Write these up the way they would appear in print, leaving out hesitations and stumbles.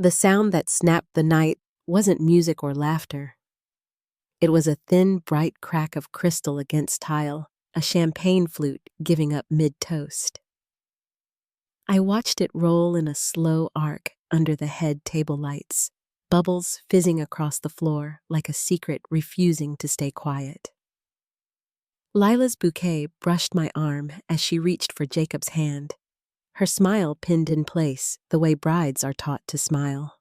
The sound that snapped the night wasn't music or laughter. It was a thin, bright crack of crystal against tile, a champagne flute giving up mid-toast. I watched it roll in a slow arc under the head table lights, bubbles fizzing across the floor like a secret refusing to stay quiet. Lila's bouquet brushed my arm as she reached for Jacob's hand, her smile pinned in place the way brides are taught to smile.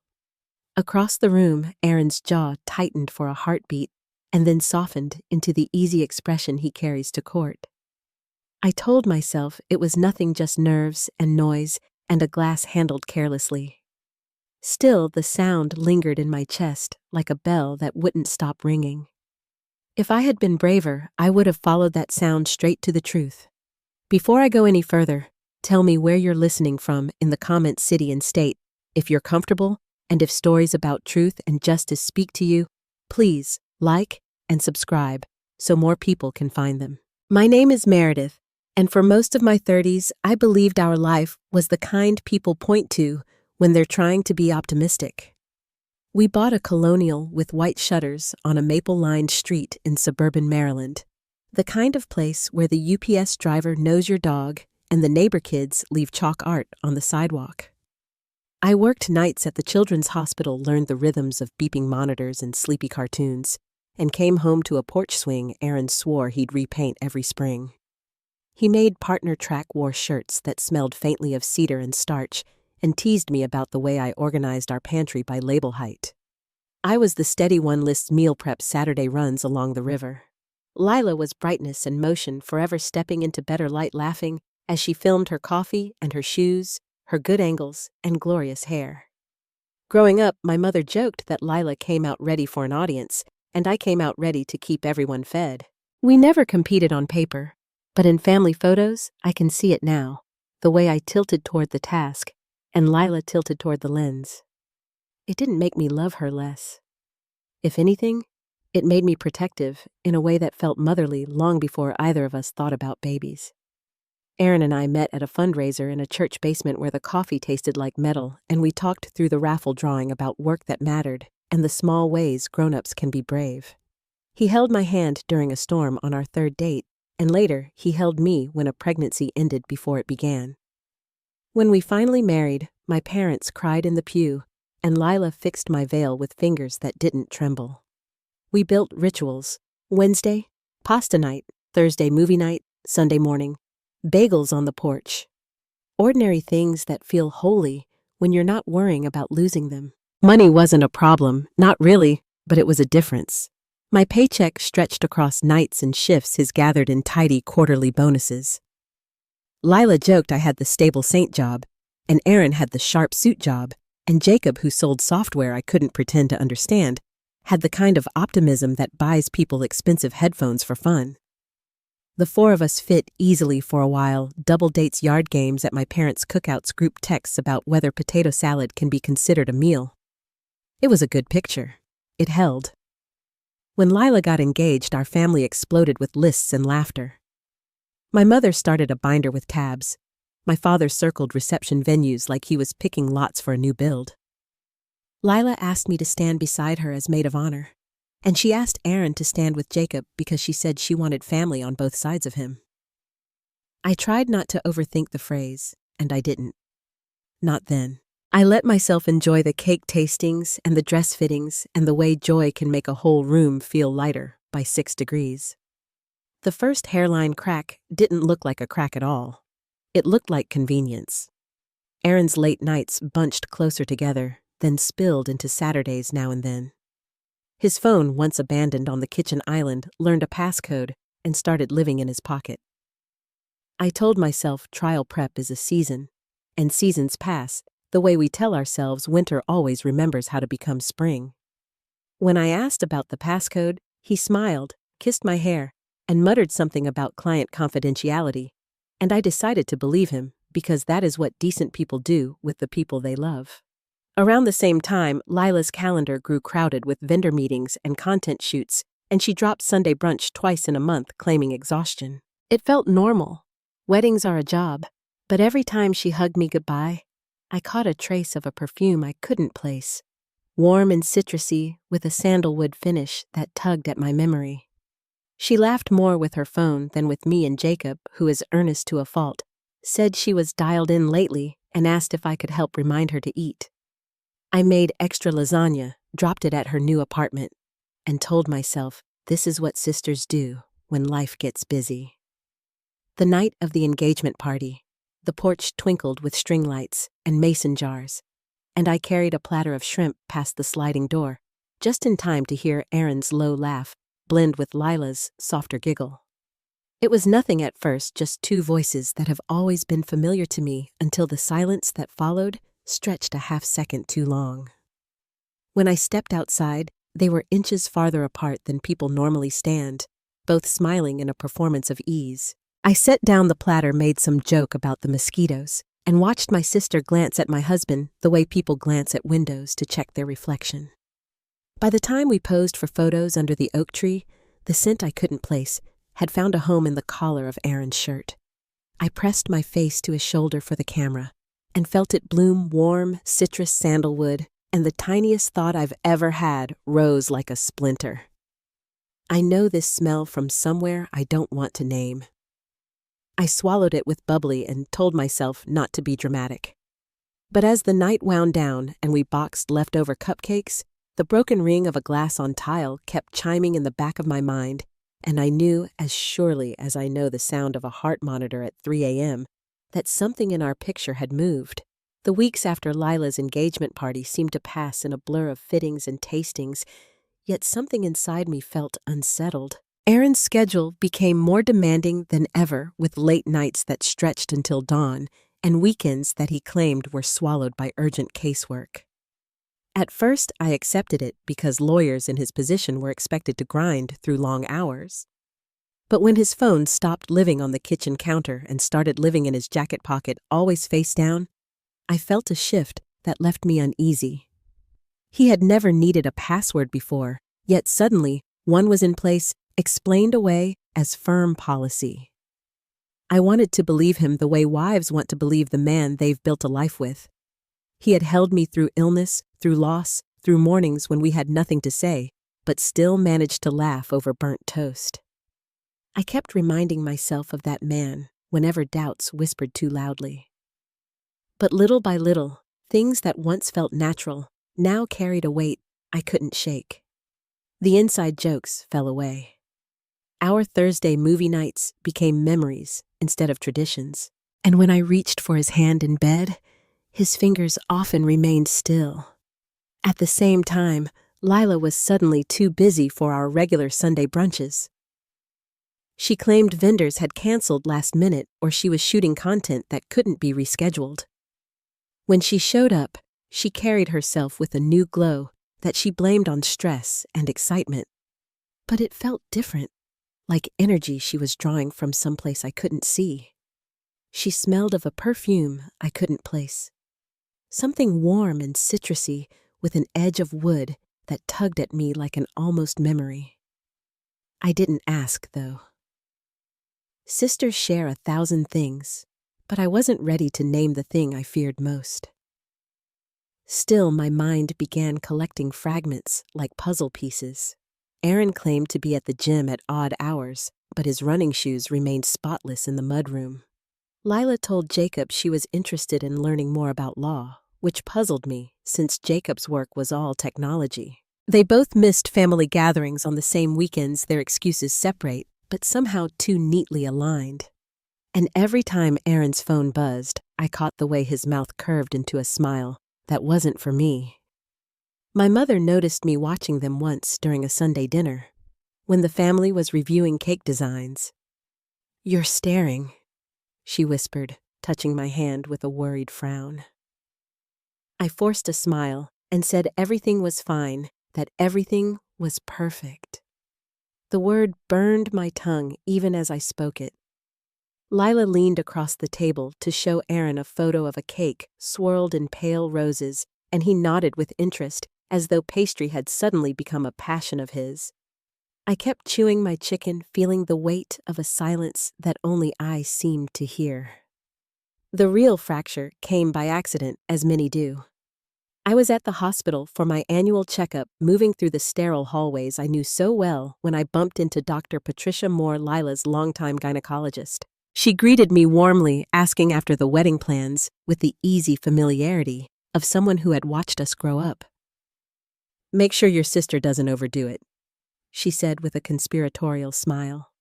Across the room, Aaron's jaw tightened for a heartbeat and then softened into the easy expression he carries to court. I told myself it was nothing, just nerves and noise and a glass handled carelessly. Still, the sound lingered in my chest like a bell that wouldn't stop ringing. If I had been braver, I would have followed that sound straight to the truth. Before I go any further, tell me where you're listening from in the comment city and state. If you're comfortable, and if stories about truth and justice speak to you, please like and subscribe so more people can find them. My name is Meredith, and for most of my 30s, I believed our life was the kind people point to when they're trying to be optimistic. We bought a colonial with white shutters on a maple-lined street in suburban Maryland, the kind of place where the UPS driver knows your dog and the neighbor kids leave chalk art on the sidewalk. I worked nights at the children's hospital, learned the rhythms of beeping monitors and sleepy cartoons, and came home to a porch swing Aaron swore he'd repaint every spring. He made partner track war shirts that smelled faintly of cedar and starch and teased me about the way I organized our pantry by label height. I was the steady one list meal prep Saturday runs along the river. Lila was brightness and motion, forever stepping into better light, laughing as she filmed her coffee and her shoes, her good angles and glorious hair. Growing up, my mother joked that Lila came out ready for an audience, and I came out ready to keep everyone fed. We never competed on paper, but in family photos, I can see it now, the way I tilted toward the task, and Lila tilted toward the lens. It didn't make me love her less. If anything, it made me protective in a way that felt motherly long before either of us thought about babies. Aaron and I met at a fundraiser in a church basement where the coffee tasted like metal, and we talked through the raffle drawing about work that mattered and the small ways grown-ups can be brave. He held my hand during a storm on our third date, and later he held me when a pregnancy ended before it began. When we finally married, my parents cried in the pew, and Lila fixed my veil with fingers that didn't tremble. We built rituals: Wednesday, pasta night; Thursday, movie night; Sunday morning, bagels on the porch. Ordinary things that feel holy when you're not worrying about losing them. Money wasn't a problem, not really, but it was a difference. My paycheck stretched across nights and shifts his gathered in tidy quarterly bonuses. Lila joked I had the stable saint job, and Aaron had the sharp suit job, and Jacob, who sold software I couldn't pretend to understand, had the kind of optimism that buys people expensive headphones for fun. The four of us fit easily for a while, double dates, yard games at my parents' cookouts, group texts about whether potato salad can be considered a meal. It was a good picture. It held. When Lila got engaged, our family exploded with lists and laughter. My mother started a binder with tabs. My father circled reception venues like he was picking lots for a new build. Lila asked me to stand beside her as maid of honor, and she asked Aaron to stand with Jacob because she said she wanted family on both sides of him. I tried not to overthink the phrase, and I didn't. Not then. I let myself enjoy the cake tastings and the dress fittings and the way joy can make a whole room feel lighter by 6 degrees. The first hairline crack didn't look like a crack at all. It looked like convenience. Aaron's late nights bunched closer together, then spilled into Saturdays now and then. His phone, once abandoned on the kitchen island, learned a passcode and started living in his pocket. I told myself trial prep is a season, and seasons pass, the way we tell ourselves winter always remembers how to become spring. When I asked about the passcode, he smiled, kissed my hair, and muttered something about client confidentiality, and I decided to believe him because that is what decent people do with the people they love. Around the same time, Lila's calendar grew crowded with vendor meetings and content shoots, and she dropped Sunday brunch twice in a month, claiming exhaustion. It felt normal. Weddings are a job, but every time she hugged me goodbye, I caught a trace of a perfume I couldn't place, warm and citrusy with a sandalwood finish that tugged at my memory. She laughed more with her phone than with me, and Jacob, who is earnest to a fault, said she was dialed in lately and asked if I could help remind her to eat. I made extra lasagna, dropped it at her new apartment, and told myself this is what sisters do when life gets busy. The night of the engagement party, the porch twinkled with string lights and mason jars, and I carried a platter of shrimp past the sliding door, just in time to hear Aaron's low laugh blend with Lila's softer giggle. It was nothing at first, just two voices that have always been familiar to me until the silence that followed stretched a half-second too long. When I stepped outside, they were inches farther apart than people normally stand, both smiling in a performance of ease. I set down the platter, made some joke about the mosquitoes, and watched my sister glance at my husband the way people glance at windows to check their reflection. By the time we posed for photos under the oak tree, the scent I couldn't place had found a home in the collar of Aaron's shirt. I pressed my face to his shoulder for the camera and felt it bloom warm, citrus sandalwood, and the tiniest thought I've ever had rose like a splinter. I know this smell from somewhere I don't want to name. I swallowed it with bubbly and told myself not to be dramatic. But as the night wound down and we boxed leftover cupcakes, the broken ring of a glass on tile kept chiming in the back of my mind, and I knew, as surely as I know the sound of a heart monitor at 3 a.m., that something in our picture had moved. The weeks after Lila's engagement party seemed to pass in a blur of fittings and tastings, yet something inside me felt unsettled. Aaron's schedule became more demanding than ever, with late nights that stretched until dawn and weekends that he claimed were swallowed by urgent casework. At first, I accepted it because lawyers in his position were expected to grind through long hours. But when his phone stopped living on the kitchen counter and started living in his jacket pocket, always face down, I felt a shift that left me uneasy. He had never needed a password before, yet suddenly one was in place, explained away as firm policy. I wanted to believe him the way wives want to believe the man they've built a life with. He had held me through illness, through loss, through mornings when we had nothing to say, but still managed to laugh over burnt toast. I kept reminding myself of that man whenever doubts whispered too loudly. But little by little, things that once felt natural now carried a weight I couldn't shake. The inside jokes fell away. Our Thursday movie nights became memories instead of traditions, and when I reached for his hand in bed, his fingers often remained still. At the same time, Lila was suddenly too busy for our regular Sunday brunches. She claimed vendors had canceled last minute or she was shooting content that couldn't be rescheduled. When she showed up, she carried herself with a new glow that she blamed on stress and excitement. But it felt different, like energy she was drawing from someplace I couldn't see. She smelled of a perfume I couldn't place. Something warm and citrusy with an edge of wood that tugged at me like an almost memory. I didn't ask, though. Sisters share 1,000 things, but I wasn't ready to name the thing I feared most. Still, my mind began collecting fragments like puzzle pieces. Aaron claimed to be at the gym at odd hours, but his running shoes remained spotless in the mudroom. Lila told Jacob she was interested in learning more about law, which puzzled me since Jacob's work was all technology. They both missed family gatherings on the same weekends, their excuses separate, but somehow too neatly aligned. And every time Aaron's phone buzzed, I caught the way his mouth curved into a smile that wasn't for me. My mother noticed me watching them once during a Sunday dinner, when the family was reviewing cake designs. "You're staring," she whispered, touching my hand with a worried frown. I forced a smile and said everything was fine, that everything was perfect. The word burned my tongue even as I spoke it. Lila leaned across the table to show Aaron a photo of a cake swirled in pale roses, and he nodded with interest, as though pastry had suddenly become a passion of his. I kept chewing my chicken, feeling the weight of a silence that only I seemed to hear. The real fracture came by accident, as many do. I was at the hospital for my annual checkup, moving through the sterile hallways I knew so well when I bumped into Dr. Patricia Moore, Lila's longtime gynecologist. She greeted me warmly, asking after the wedding plans with the easy familiarity of someone who had watched us grow up. "Make sure your sister doesn't overdo it," she said with a conspiratorial smile.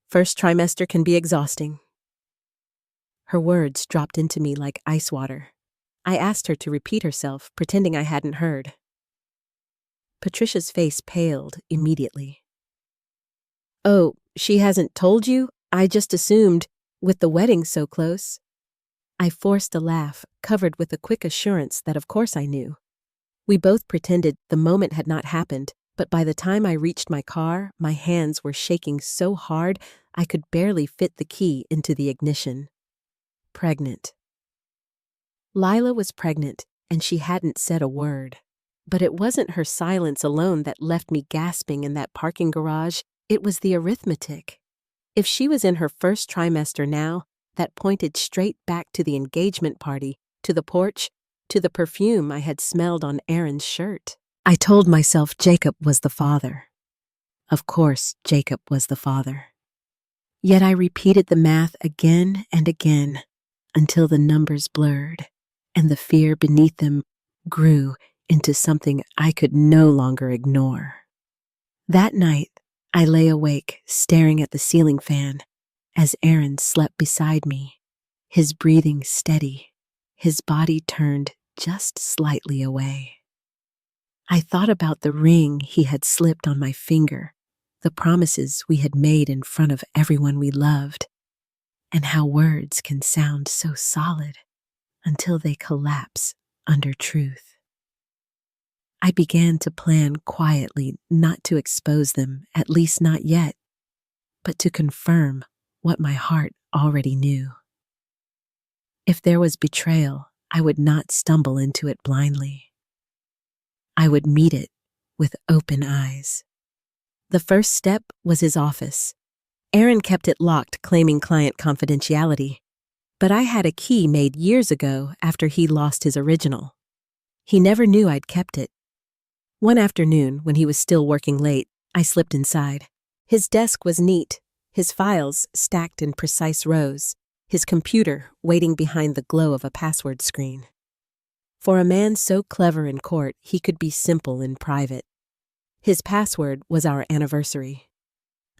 "First trimester can be exhausting." Her words dropped into me like ice water. I asked her to repeat herself, pretending I hadn't heard. Patricia's face paled immediately. "Oh, she hasn't told you? I just assumed, with the wedding so close." I forced a laugh, covered with a quick assurance that of course I knew. We both pretended the moment had not happened, but by the time I reached my car, my hands were shaking so hard I could barely fit the key into the ignition. Pregnant. Lila was pregnant, and she hadn't said a word. But it wasn't her silence alone that left me gasping in that parking garage. It was the arithmetic. If she was in her first trimester now, that pointed straight back to the engagement party, to the porch, to the perfume I had smelled on Aaron's shirt. I told myself Jacob was the father. Of course, Jacob was the father. Yet I repeated the math again and again until the numbers blurred, and the fear beneath them grew into something I could no longer ignore. That night, I lay awake, staring at the ceiling fan, as Aaron slept beside me, his breathing steady, his body turned just slightly away. I thought about the ring he had slipped on my finger, the promises we had made in front of everyone we loved, and how words can sound so solid until they collapse under truth. I began to plan quietly not to expose them, at least not yet, but to confirm what my heart already knew. If there was betrayal, I would not stumble into it blindly. I would meet it with open eyes. The first step was his office. Aaron kept it locked, claiming client confidentiality, but I had a key made years ago after he lost his original. He never knew I'd kept it. One afternoon, when he was still working late, I slipped inside. His desk was neat, his files stacked in precise rows, his computer waiting behind the glow of a password screen. For a man so clever in court, he could be simple in private. His password was our anniversary.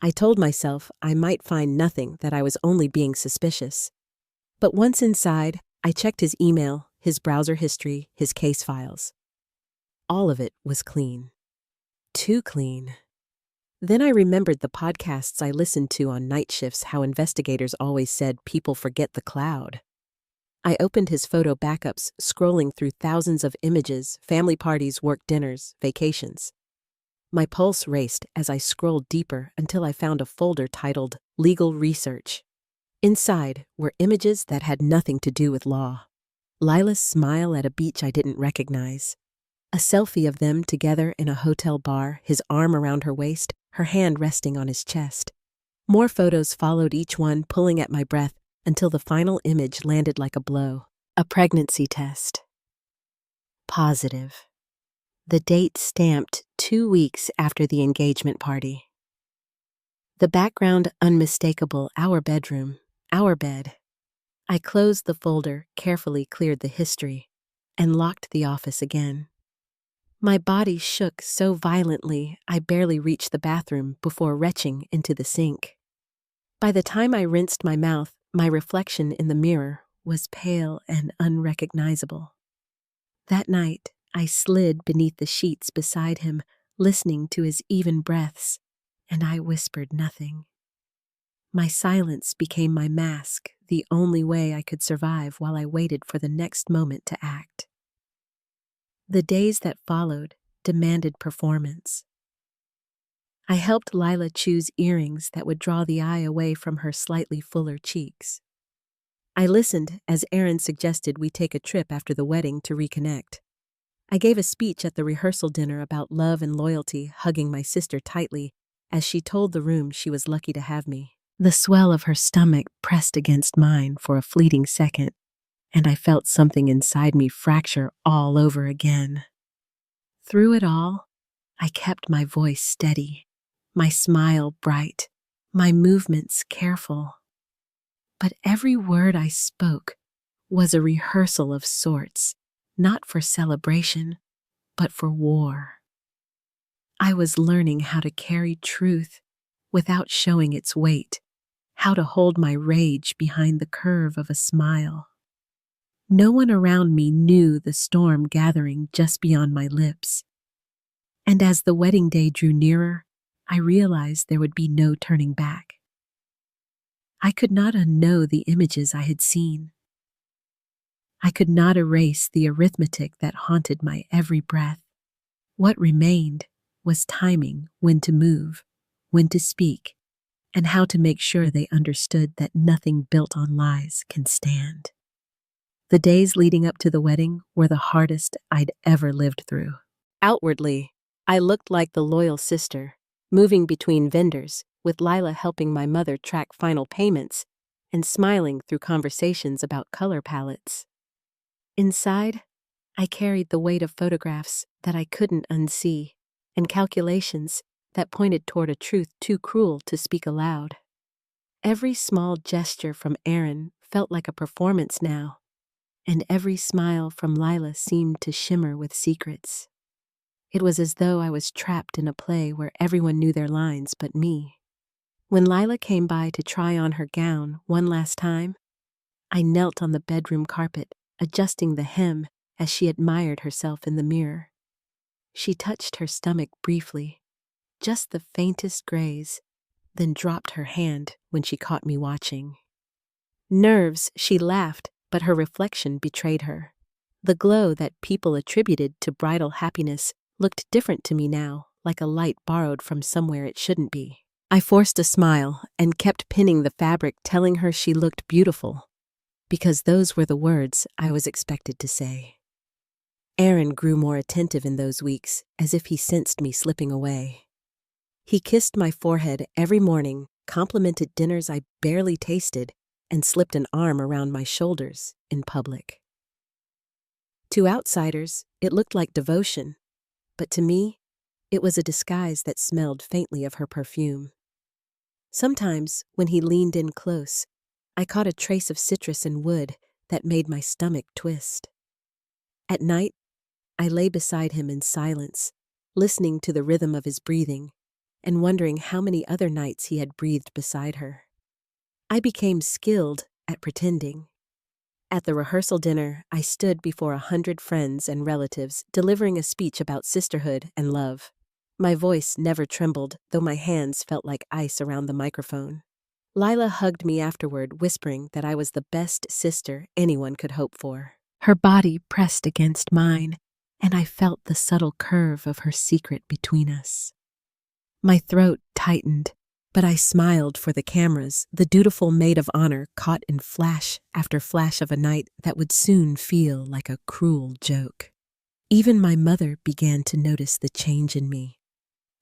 I told myself I might find nothing, that I was only being suspicious. But once inside, I checked his email, his browser history, his case files. All of it was clean. Too clean. Then I remembered the podcasts I listened to on night shifts, how investigators always said people forget the cloud. I opened his photo backups, scrolling through thousands of images, family parties, work dinners, vacations. My pulse raced as I scrolled deeper until I found a folder titled Legal Research. Inside were images that had nothing to do with law. Lila's smile at a beach I didn't recognize. A selfie of them together in a hotel bar, his arm around her waist, her hand resting on his chest. More photos followed, each one pulling at my breath until the final image landed like a blow. A pregnancy test. Positive. The date stamped 2 weeks after the engagement party. The background unmistakable, our bedroom, our bed. I closed the folder, carefully cleared the history, and locked the office again. My body shook so violently I barely reached the bathroom before retching into the sink. By the time I rinsed my mouth, my reflection in the mirror was pale and unrecognizable. That night, I slid beneath the sheets beside him, listening to his even breaths, and I whispered nothing. My silence became my mask, the only way I could survive while I waited for the next moment to act. The days that followed demanded performance. I helped Lila choose earrings that would draw the eye away from her slightly fuller cheeks. I listened as Aaron suggested we take a trip after the wedding to reconnect. I gave a speech at the rehearsal dinner about love and loyalty, hugging my sister tightly as she told the room she was lucky to have me. The swell of her stomach pressed against mine for a fleeting second, and I felt something inside me fracture all over again. Through it all, I kept my voice steady, my smile bright, my movements careful. But every word I spoke was a rehearsal of sorts, not for celebration, but for war. I was learning how to carry truth without showing its weight, how to hold my rage behind the curve of a smile. No one around me knew the storm gathering just beyond my lips. And as the wedding day drew nearer, I realized there would be no turning back. I could not unknow the images I had seen. I could not erase the arithmetic that haunted my every breath. What remained was timing when to move, when to speak, and how to make sure they understood that nothing built on lies can stand. The days leading up to the wedding were the hardest I'd ever lived through. Outwardly, I looked like the loyal sister, moving between vendors, with Lila helping my mother track final payments and smiling through conversations about color palettes. Inside, I carried the weight of photographs that I couldn't unsee and calculations that pointed toward a truth too cruel to speak aloud. Every small gesture from Aaron felt like a performance now, and every smile from Lila seemed to shimmer with secrets. It was as though I was trapped in a play where everyone knew their lines but me. When Lila came by to try on her gown one last time, I knelt on the bedroom carpet, adjusting the hem as she admired herself in the mirror. She touched her stomach briefly, just the faintest graze, then dropped her hand when she caught me watching. Nerves, she laughed, but her reflection betrayed her. The glow that people attributed to bridal happiness looked different to me now, like a light borrowed from somewhere it shouldn't be. I forced a smile and kept pinning the fabric, telling her she looked beautiful, because those were the words I was expected to say. Aaron grew more attentive in those weeks, as if he sensed me slipping away. He kissed my forehead every morning, complimented dinners I barely tasted, and slipped an arm around my shoulders in public. To outsiders, it looked like devotion, but to me, it was a disguise that smelled faintly of her perfume. Sometimes, when he leaned in close, I caught a trace of citrus and wood that made my stomach twist. At night, I lay beside him in silence, listening to the rhythm of his breathing, and wondering how many other nights he had breathed beside her. I became skilled at pretending. At the rehearsal dinner, I stood before 100 friends and relatives, delivering a speech about sisterhood and love. My voice never trembled, though my hands felt like ice around the microphone. Lila hugged me afterward, whispering that I was the best sister anyone could hope for. Her body pressed against mine, and I felt the subtle curve of her secret between us. My throat tightened, but I smiled for the cameras, the dutiful maid of honor caught in flash after flash of a night that would soon feel like a cruel joke. Even my mother began to notice the change in me.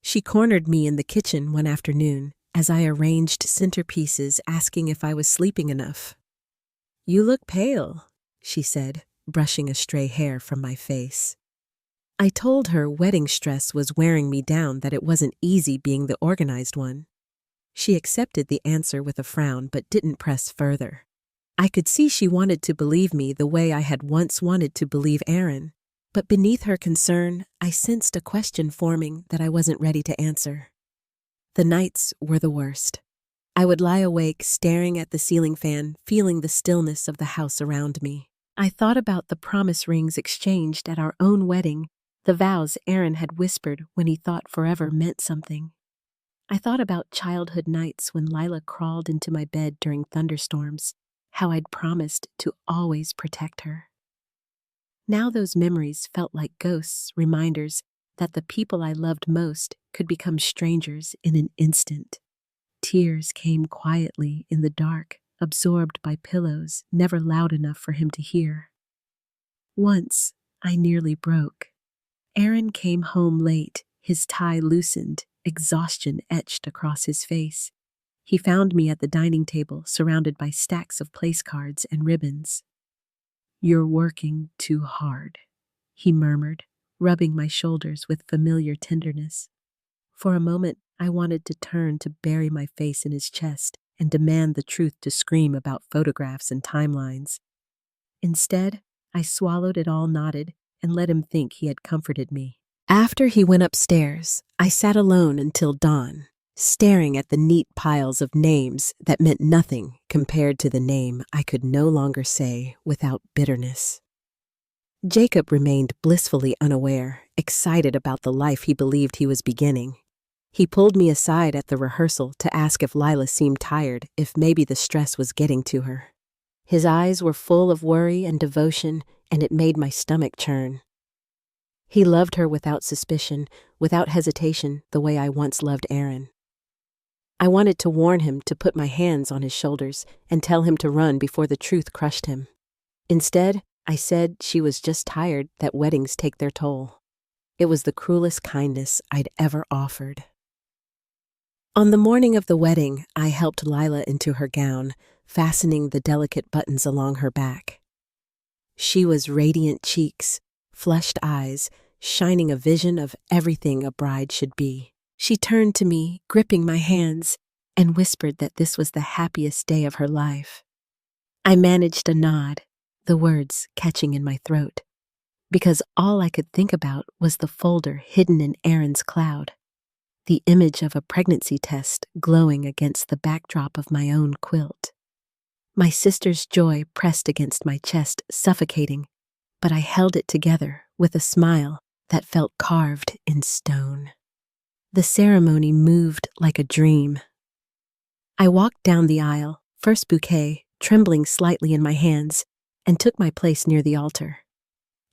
She cornered me in the kitchen one afternoon as I arranged centerpieces, asking if I was sleeping enough. "You look pale," she said, brushing a stray hair from my face. I told her wedding stress was wearing me down, that it wasn't easy being the organized one. She accepted the answer with a frown but didn't press further. I could see she wanted to believe me the way I had once wanted to believe Aaron, but beneath her concern, I sensed a question forming that I wasn't ready to answer. The nights were the worst. I would lie awake staring at the ceiling fan, feeling the stillness of the house around me. I thought about the promise rings exchanged at our own wedding, the vows Aaron had whispered when he thought forever meant something. I thought about childhood nights when Lila crawled into my bed during thunderstorms, how I'd promised to always protect her. Now those memories felt like ghosts, reminders that the people I loved most could become strangers in an instant. Tears came quietly in the dark, absorbed by pillows, never loud enough for him to hear. Once, I nearly broke. Aaron came home late, his tie loosened, exhaustion etched across his face. He found me at the dining table, surrounded by stacks of place cards and ribbons. "You're working too hard," he murmured, rubbing my shoulders with familiar tenderness. For a moment, I wanted to turn to bury my face in his chest and demand the truth to scream about photographs and timelines. Instead, I swallowed it all, nodded, and let him think he had comforted me. After he went upstairs, I sat alone until dawn, staring at the neat piles of names that meant nothing compared to the name I could no longer say without bitterness. Jacob remained blissfully unaware, excited about the life he believed he was beginning. He pulled me aside at the rehearsal to ask if Lila seemed tired, if maybe the stress was getting to her. His eyes were full of worry and devotion, and it made my stomach churn. He loved her without suspicion, without hesitation, the way I once loved Aaron. I wanted to warn him, to put my hands on his shoulders and tell him to run before the truth crushed him. Instead, I said she was just tired, that weddings take their toll. It was the cruelest kindness I'd ever offered. On the morning of the wedding, I helped Lila into her gown, fastening the delicate buttons along her back. She was radiant cheeks, flushed eyes, shining a vision of everything a bride should be. She turned to me, gripping my hands, and whispered that this was the happiest day of her life. I managed a nod, the words catching in my throat, because all I could think about was the folder hidden in Aaron's cloud, the image of a pregnancy test glowing against the backdrop of my own quilt. My sister's joy pressed against my chest, suffocating, but I held it together with a smile that felt carved in stone. The ceremony moved like a dream. I walked down the aisle, first bouquet, trembling slightly in my hands, and took my place near the altar.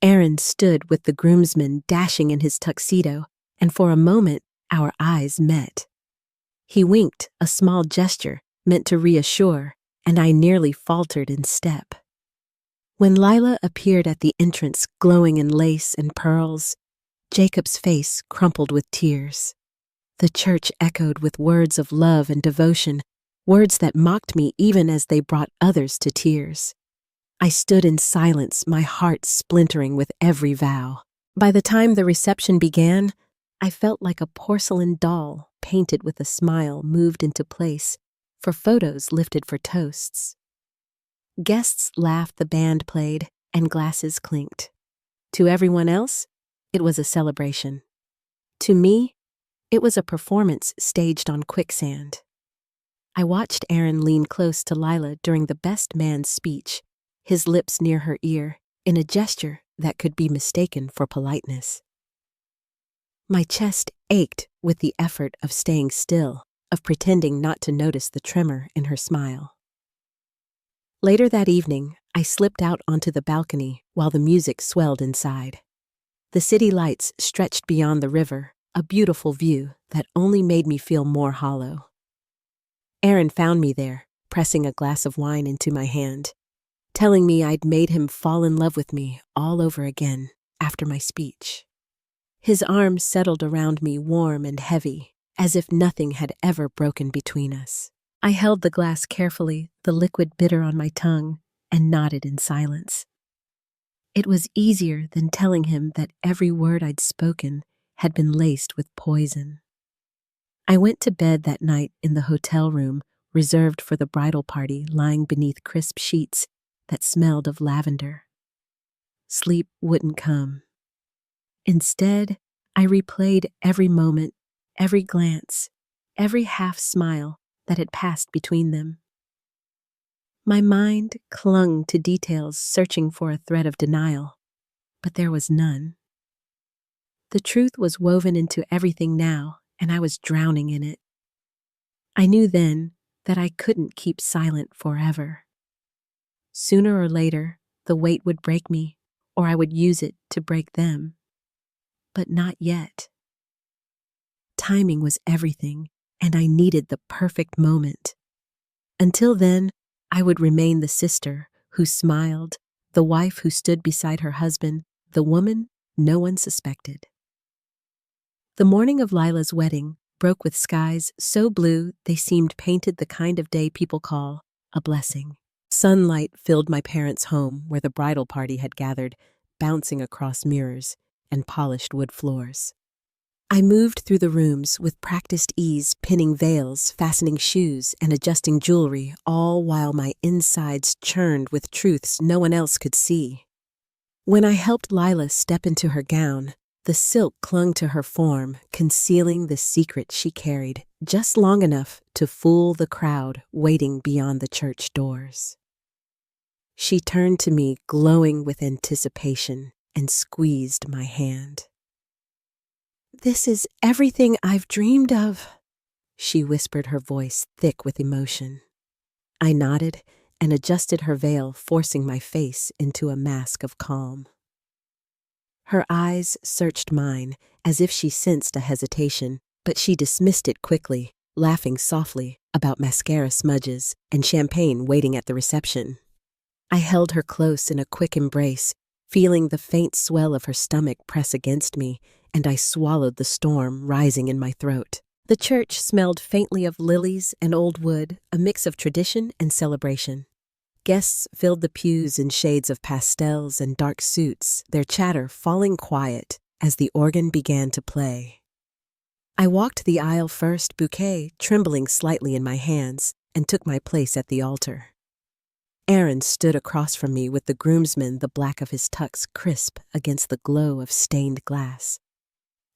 Aaron stood with the groomsmen dashing in his tuxedo, and for a moment our eyes met. He winked, a small gesture meant to reassure, and I nearly faltered in step. When Lila appeared at the entrance, glowing in lace and pearls, Jacob's face crumpled with tears. The church echoed with words of love and devotion, words that mocked me even as they brought others to tears. I stood in silence, my heart splintering with every vow. By the time the reception began, I felt like a porcelain doll painted with a smile moved into place, for photos lifted for toasts. Guests laughed, the band played, and glasses clinked. To everyone else, it was a celebration. To me, it was a performance staged on quicksand. I watched Aaron lean close to Lila during the best man's speech, his lips near her ear, in a gesture that could be mistaken for politeness. My chest ached with the effort of staying still, of pretending not to notice the tremor in her smile. Later that evening, I slipped out onto the balcony while the music swelled inside. The city lights stretched beyond the river, a beautiful view that only made me feel more hollow. Aaron found me there, pressing a glass of wine into my hand, telling me I'd made him fall in love with me all over again after my speech. His arms settled around me, warm and heavy, as if nothing had ever broken between us. I held the glass carefully, the liquid bitter on my tongue, and nodded in silence. It was easier than telling him that every word I'd spoken had been laced with poison. I went to bed that night in the hotel room reserved for the bridal party, lying beneath crisp sheets that smelled of lavender. Sleep wouldn't come. Instead, I replayed every moment, every glance, every half smile that had passed between them. My mind clung to details, searching for a thread of denial, but there was none. The truth was woven into everything now, and I was drowning in it. I knew then that I couldn't keep silent forever. Sooner or later, the weight would break me, or I would use it to break them. But not yet. Timing was everything, and I needed the perfect moment. Until then, I would remain the sister who smiled, the wife who stood beside her husband, the woman no one suspected. The morning of Lila's wedding broke with skies so blue they seemed painted the kind of day people call a blessing. Sunlight filled my parents' home where the bridal party had gathered, bouncing across mirrors and polished wood floors. I moved through the rooms with practiced ease, pinning veils, fastening shoes, and adjusting jewelry, all while my insides churned with truths no one else could see. When I helped Lila step into her gown, the silk clung to her form, concealing the secret she carried, just long enough to fool the crowd waiting beyond the church doors. She turned to me, glowing with anticipation, and squeezed my hand. "This is everything I've dreamed of," she whispered, her voice thick with emotion. I nodded and adjusted her veil, forcing my face into a mask of calm. Her eyes searched mine, as if she sensed a hesitation, but she dismissed it quickly, laughing softly about mascara smudges and champagne waiting at the reception. I held her close in a quick embrace, feeling the faint swell of her stomach press against me, and I swallowed the storm rising in my throat. The church smelled faintly of lilies and old wood, a mix of tradition and celebration. Guests filled the pews in shades of pastels and dark suits, their chatter falling quiet as the organ began to play. I walked the aisle first, bouquet trembling slightly in my hands, and took my place at the altar. Aaron stood across from me with the groomsman, the black of his tux crisp against the glow of stained glass.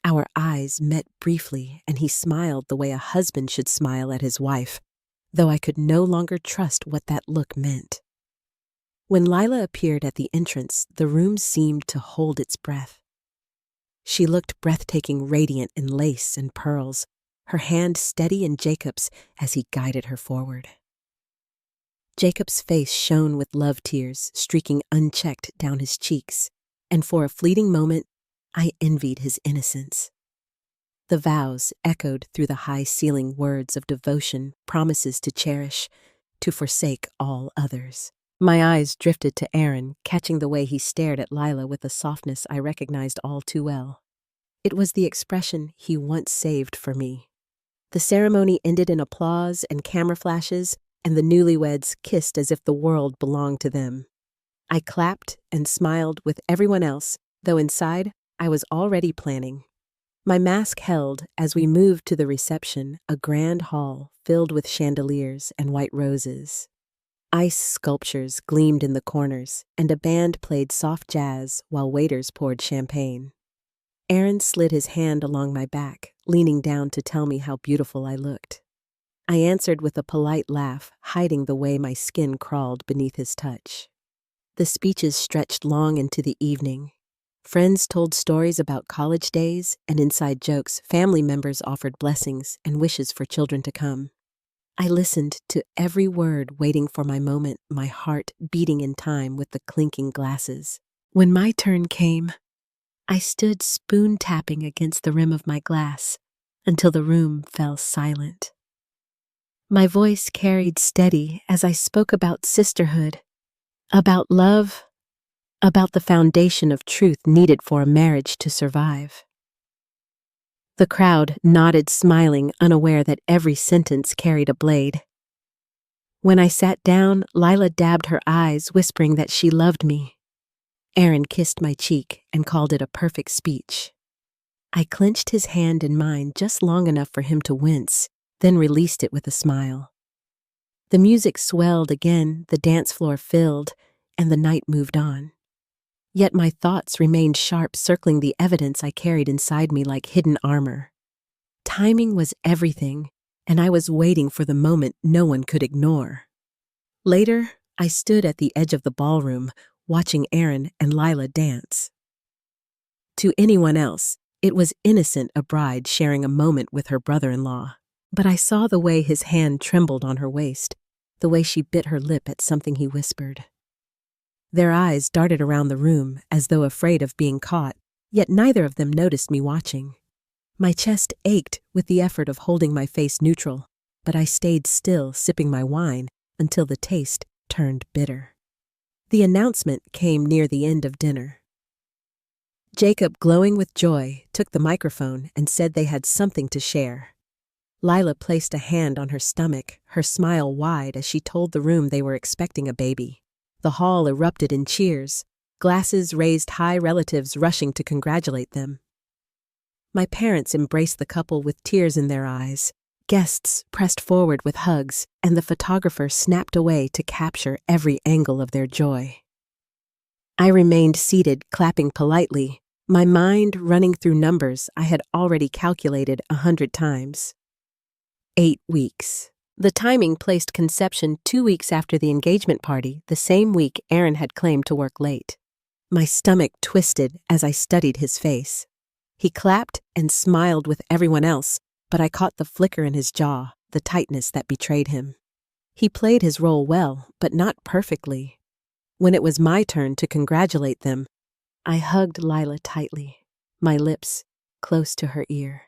Our eyes met briefly, and he smiled the way a husband should smile at his wife, though I could no longer trust what that look meant. When Lila appeared at the entrance, the room seemed to hold its breath. She looked breathtaking, radiant in lace and pearls, her hand steady in Jacob's as he guided her forward. Jacob's face shone with love tears streaking unchecked down his cheeks, and for a fleeting moment, I envied his innocence. The vows echoed through the high-ceiling words of devotion, promises to cherish, to forsake all others. My eyes drifted to Aaron, catching the way he stared at Lila with a softness I recognized all too well. It was the expression he once saved for me. The ceremony ended in applause and camera flashes, and the newlyweds kissed as if the world belonged to them. I clapped and smiled with everyone else, though inside I was already planning. My mask held as we moved to the reception, a grand hall filled with chandeliers and white roses. Ice sculptures gleamed in the corners, and a band played soft jazz while waiters poured champagne. Aaron slid his hand along my back, leaning down to tell me how beautiful I looked. I answered with a polite laugh, hiding the way my skin crawled beneath his touch. The speeches stretched long into the evening. Friends told stories about college days and inside jokes. Family members offered blessings and wishes for children to come. I listened to every word, waiting for my moment, my heart beating in time with the clinking glasses. When my turn came, I stood spoon-tapping against the rim of my glass until the room fell silent. My voice carried steady as I spoke about sisterhood, about love, about the foundation of truth needed for a marriage to survive. The crowd nodded, smiling, unaware that every sentence carried a blade. When I sat down, Lila dabbed her eyes, whispering that she loved me. Aaron kissed my cheek and called it a perfect speech. I clenched his hand in mine just long enough for him to wince, then released it with a smile. The music swelled again, the dance floor filled, and the night moved on. Yet my thoughts remained sharp, circling the evidence I carried inside me like hidden armor. Timing was everything, and I was waiting for the moment no one could ignore. Later, I stood at the edge of the ballroom, watching Aaron and Lila dance. To anyone else, it was innocent, a bride sharing a moment with her brother-in-law. But I saw the way his hand trembled on her waist, the way she bit her lip at something he whispered. Their eyes darted around the room as though afraid of being caught, yet neither of them noticed me watching. My chest ached with the effort of holding my face neutral, but I stayed still, sipping my wine until the taste turned bitter. The announcement came near the end of dinner. Jacob, glowing with joy, took the microphone and said they had something to share. Lila placed a hand on her stomach, her smile wide as she told the room they were expecting a baby. The hall erupted in cheers, glasses raised high, relatives rushing to congratulate them. My parents embraced the couple with tears in their eyes. Guests pressed forward with hugs, and the photographer snapped away to capture every angle of their joy. I remained seated, clapping politely, my mind running through numbers I had already calculated 100 times. 8 weeks. The timing placed conception 2 weeks after the engagement party, the same week Aaron had claimed to work late. My stomach twisted as I studied his face. He clapped and smiled with everyone else, but I caught the flicker in his jaw, the tightness that betrayed him. He played his role well, but not perfectly. When it was my turn to congratulate them, I hugged Lila tightly, my lips close to her ear.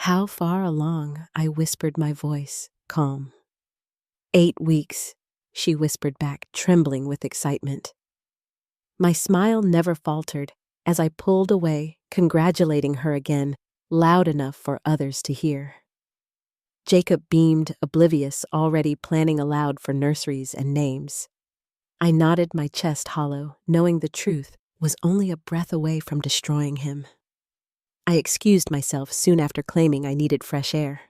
"How far along?" I whispered, my voice calm. 8 weeks, she whispered back, trembling with excitement. My smile never faltered as I pulled away, congratulating her again, loud enough for others to hear. Jacob beamed, oblivious, already planning aloud for nurseries and names. I nodded, my chest hollow, knowing the truth was only a breath away from destroying him. I excused myself soon after, claiming I needed fresh air.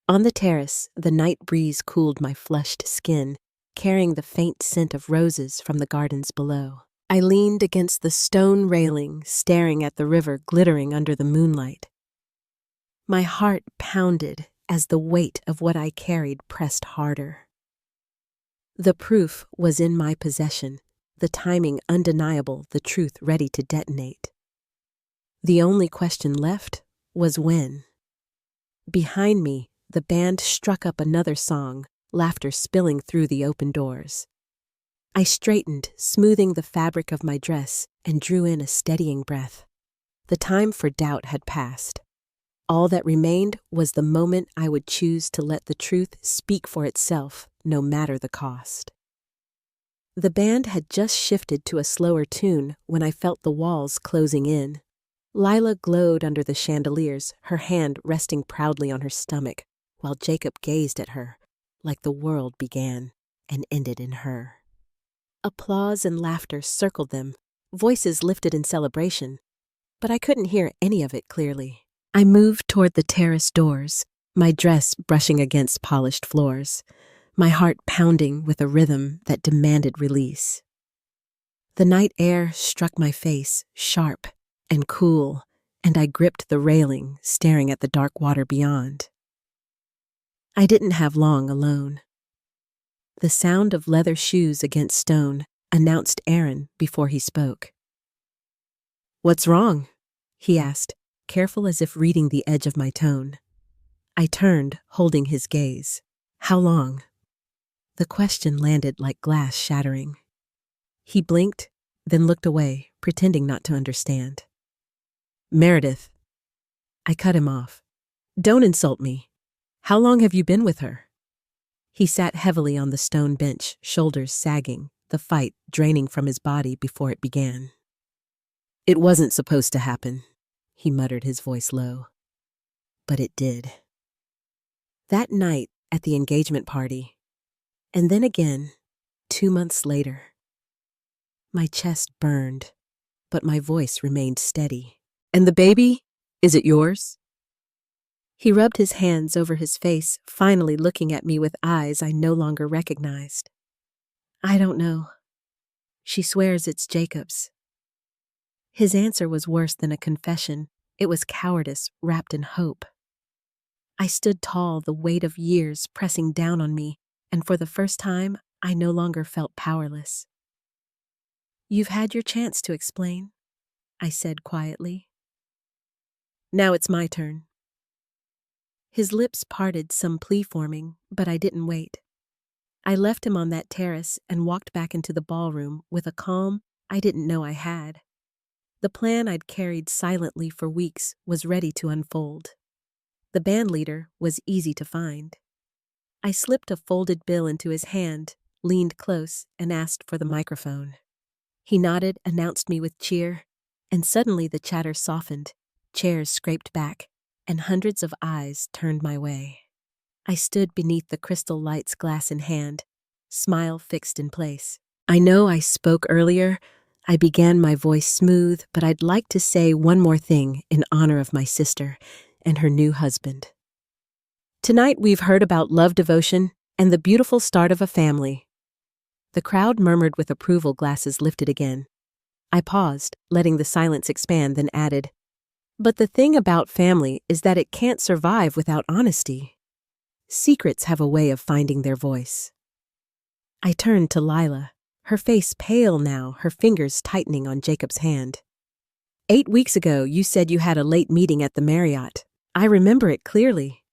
On the terrace, the night breeze cooled my flushed skin, carrying the faint scent of roses from the gardens below. I leaned against the stone railing, staring at the river glittering under the moonlight. My heart pounded as the weight of what I carried pressed harder. The proof was in my possession, the timing undeniable, the truth ready to detonate. The only question left was when. Behind me, the band struck up another song, laughter spilling through the open doors. I straightened, smoothing the fabric of my dress, and drew in a steadying breath. The time for doubt had passed. All that remained was the moment I would choose to let the truth speak for itself, no matter the cost. The band had just shifted to a slower tune when I felt the walls closing in. Lila glowed under the chandeliers, her hand resting proudly on her stomach, while Jacob gazed at her, like the world began and ended in her. Applause and laughter circled them, voices lifted in celebration, but I couldn't hear any of it clearly. I moved toward the terrace doors, my dress brushing against polished floors, my heart pounding with a rhythm that demanded release. The night air struck my face, sharp and cool, and I gripped the railing, staring at the dark water beyond. I didn't have long alone. The sound of leather shoes against stone announced Aaron before he spoke. "What's wrong?" he asked, careful as if reading the edge of my tone. I turned, holding his gaze. "How long?" The question landed like glass shattering. He blinked, then looked away, pretending not to understand. "Meredith." I cut him off. "Don't insult me. How long have you been with her?" He sat heavily on the stone bench, shoulders sagging, the fight draining from his body before it began. "It wasn't supposed to happen," he muttered, his voice low. But it did. That night at the engagement party, and then again, 2 months later. My chest burned, but my voice remained steady. "And the baby? Is it yours?" He rubbed his hands over his face, finally looking at me with eyes I no longer recognized. "I don't know. She swears it's Jacob's." His answer was worse than a confession. It was cowardice wrapped in hope. I stood tall, the weight of years pressing down on me, and for the first time, I no longer felt powerless. "You've had your chance to explain," I said quietly. "Now it's my turn." His lips parted, some plea forming, but I didn't wait. I left him on that terrace and walked back into the ballroom with a calm I didn't know I had. The plan I'd carried silently for weeks was ready to unfold. The bandleader was easy to find. I slipped a folded bill into his hand, leaned close, and asked for the microphone. He nodded, announced me with cheer, and suddenly the chatter softened. Chairs scraped back. and hundreds of eyes turned my way. I stood beneath the crystal light's glass in hand, smile fixed in place. I know I spoke earlier. I began my voice smooth, but I'd like to say one more thing in honor of my sister and her new husband. Tonight we've heard about love devotion and the beautiful start of a family. The crowd murmured with approval, glasses lifted again. I paused, letting the silence expand, then added, "But the thing about family is that it can't survive without honesty. Secrets have a way of finding their voice." I turned to Lila, her face pale now, her fingers tightening on Jacob's hand. 8 weeks ago, you said you had a late meeting at the Marriott. I remember it clearly.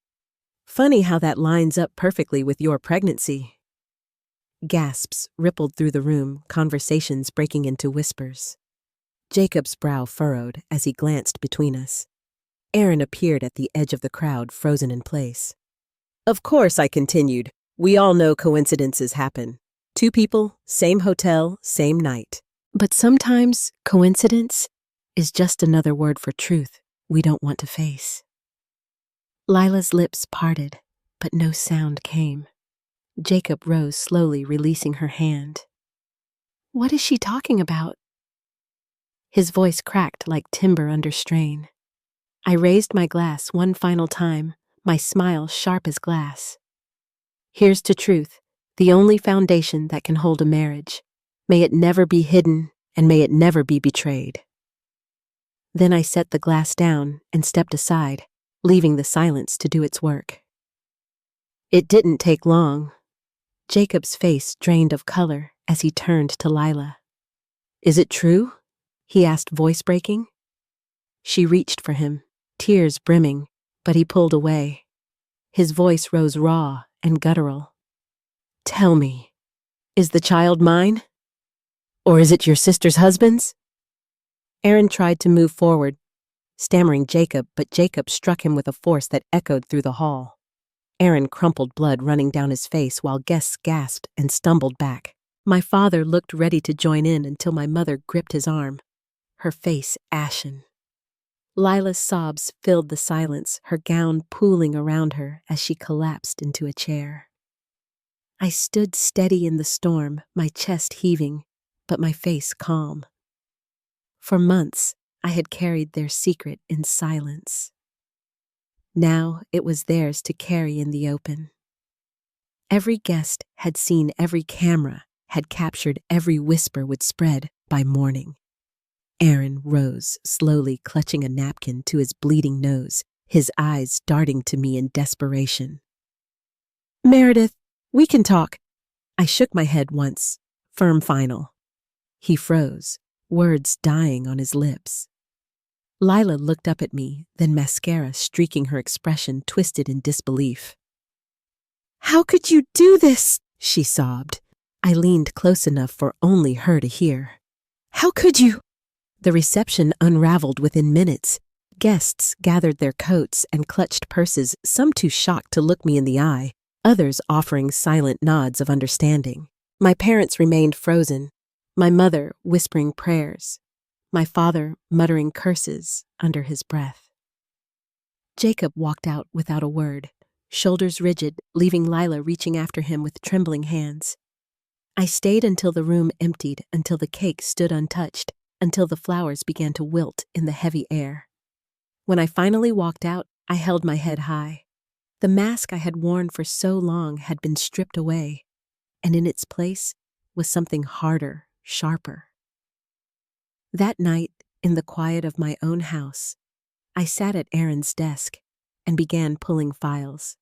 Funny how that lines up perfectly with your pregnancy. Gasps rippled through the room, conversations breaking into whispers. Jacob's brow furrowed as he glanced between us. Aaron appeared at the edge of the crowd, frozen in place. "Of course," I continued. "We all know coincidences happen. 2 people, same hotel, same night. But sometimes coincidence is just another word for truth we don't want to face." Lila's lips parted, but no sound came. Jacob rose slowly, releasing her hand. "What is she talking about?" His voice cracked like timber under strain. I raised my glass one final time, my smile sharp as glass. "Here's to truth, the only foundation that can hold a marriage. May it never be hidden, and may it never be betrayed." Then I set the glass down and stepped aside, leaving the silence to do its work. It didn't take long. Jacob's face drained of color as he turned to Lila. "Is it true?" he asked, voice breaking. She reached for him, tears brimming, but he pulled away. His voice rose raw and guttural. "Tell me, is the child mine? Or is it your sister's husband's?" Aaron tried to move forward, stammering Jacob, but Jacob struck him with a force that echoed through the hall. Aaron crumpled, blood running down his face, while guests gasped and stumbled back. My father looked ready to join in until my mother gripped his arm, her face ashen. Lila's sobs filled the silence, her gown pooling around her as she collapsed into a chair. I stood steady in the storm, my chest heaving, but my face calm. For months, I had carried their secret in silence. Now it was theirs to carry in the open. Every guest had seen every camera, had captured every whisper would spread by morning. Aaron rose, slowly clutching a napkin to his bleeding nose, his eyes darting to me in desperation. "Meredith, we can talk." I shook my head once, firm final. He froze, words dying on his lips. Lila looked up at me, then mascara streaking her expression, twisted in disbelief. "How could you do this?" she sobbed. I leaned close enough for only her to hear. "How could you?" The reception unraveled within minutes. Guests gathered their coats and clutched purses, some too shocked to look me in the eye, others offering silent nods of understanding. My parents remained frozen, my mother whispering prayers, my father muttering curses under his breath. Jacob walked out without a word, shoulders rigid, leaving Lila reaching after him with trembling hands. I stayed until the room emptied, until the cake stood untouched, until the flowers began to wilt in the heavy air. When I finally walked out, I held my head high. The mask I had worn for so long had been stripped away, and in its place was something harder, sharper. That night, in the quiet of my own house, I sat at Aaron's desk and began pulling files.